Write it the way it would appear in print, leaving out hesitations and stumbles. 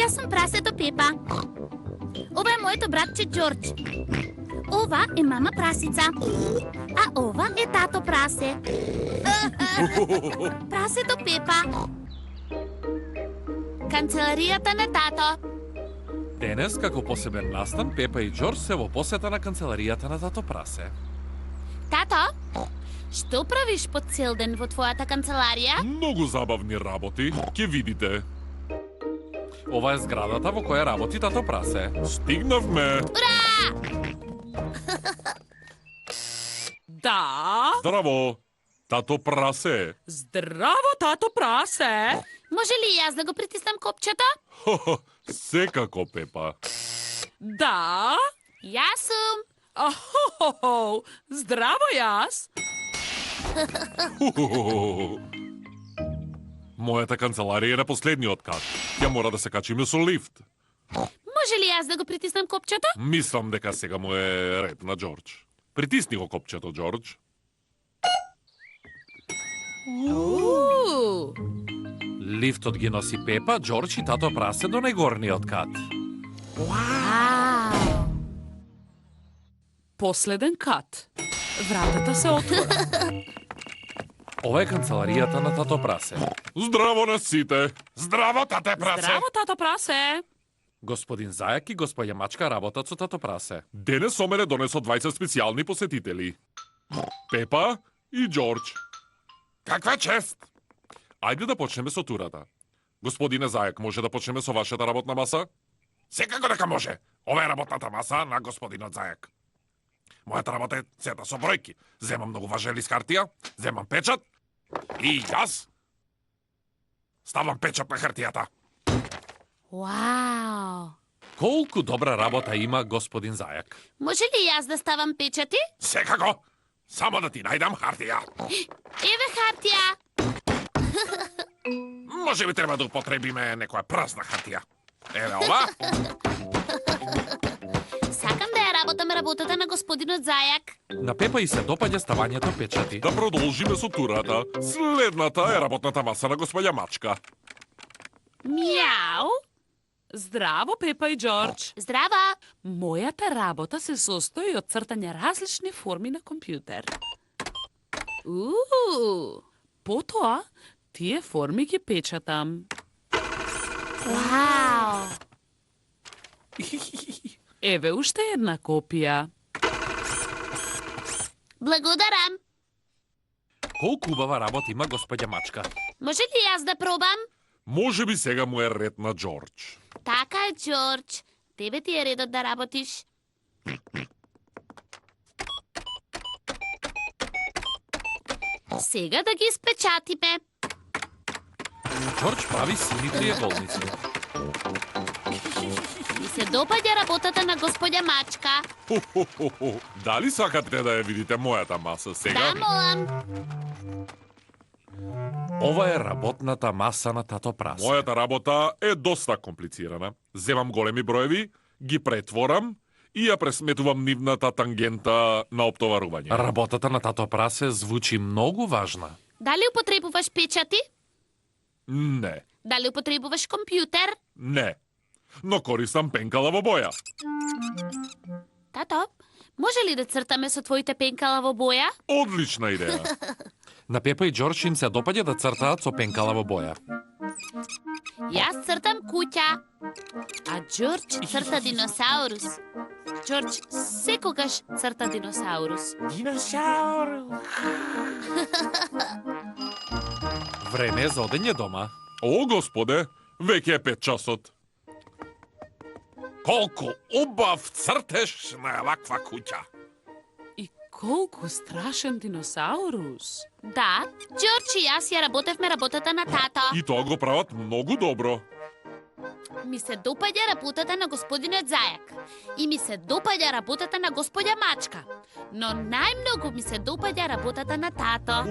Јас сум прасето Пепа. Ова е моето братче Џорџ. Ова е мама прасица. А ова е тато прасе. Прасето Пепа. Канцеларијата на тато. Денес, како посебен настан, Пепа и Џорџ се во посета на канцеларијата на тато прасе. Тато, што правиш по цел ден во твојата канцеларија? Многу забавни работи, ќе видите. Ова е зградата во која работи тато прасе. Стигнавме! Ура! Да. Здраво, тато прасе. Здраво, тато прасе. Може ли јас да го притиснам копчето? Хо-хо, секако, Пепа. Да. Јас сум. Ахо, здраво јас. Мојата канцеларија е на последниот кат. Ја мора да се качиме со лифт. Може ли јас да го притиснам копчето? Мислам дека сега му е ред на Џорџ. Притисни го копчето, Џорџ. Лифтот ги носи Пепа, Џорџ и тато прасе до најгорниот кат. Вау! Последен кат. Вратата се отвора. Ова е канцеларијата на тато прасе. Здраво на сите! Здраво, тате прасе! Здраво, тато прасе. Господин Зајак и господја Мачка работат со тато прасе. Денес со мене донесо 20 специјални посетители. Пепа и Џорџ. Каква чест! Ајде да почнеме со турата. Господине Зајак, може да почнеме со вашата работна маса? Секако дека може. Ова е работната маса на господинот Зајак. Мојата работа е сета со бројки. Земам многу важен лист хартија, земам печат и јас ставам печат на хартијата. Вау! Колку добра работа има господин Зајак. Може ли јас да ставам печати? Секако! Само да ти најдам хартија. Еве хартија! Може би треба да употребиме некоја празна хартија. Еве ова. Сакам да ја работам работата на господинот Зајак. На Пепа и се допаѓа ставањето печати. Да продолжиме со турата. Следната е работната маса на господја Мачка. Мјау! Здраво, Пепа и Џорџ. Здрава! Мојата работа се состои од цртање различни форми на компјутер. Потоа, тие форми ги печатам. Вау! Еве уште една копија. Благодарам! Колку убава работа има господја Мачка. Може ли јас да пробам? Може би сега му е ред на Џорџ. Така е, Џорџ. Тебе ти е редот да работиш. Сега да ги испечатиме. Џорџ прави сини триаголници. Ми се допаѓа работата на господја Мачка. Дали сакате да ја видите мојата маса сега? Да, молам. Ова е работната маса на тато прасе. Мојата работа е доста комплицирана. Земам големи броеви, ги претворам и ја пресметувам нивната тангента на оптоварување. Работата на тато прасе звучи многу важна. Дали употребуваш печати? Не, Дали употребуваш компјутер? не. Но користам пенкала во боја. Тато, може ли да цртаме со твоите пенкала во боја? Одлична идеја. На Пепа и Џорџ им се допаѓа да цртаат со пенкала во боја. Јас цртам куќа, а Џорџ црта диносаурус. Џорџ секогаш црта диносаурус. Време е за одење дома. О, господе, веќе е 5 часот. Колку убав цртеш на ваква куќа. И колку страшен диносаурус. Да, Џорџ и јас ја работевме работата на тато. И тоа го прават многу добро. Ми се допаѓа работата на господинот Зајак. И ми се допаѓа работата на господја Мачка. Но најмногу ми се допаѓа работата на тато.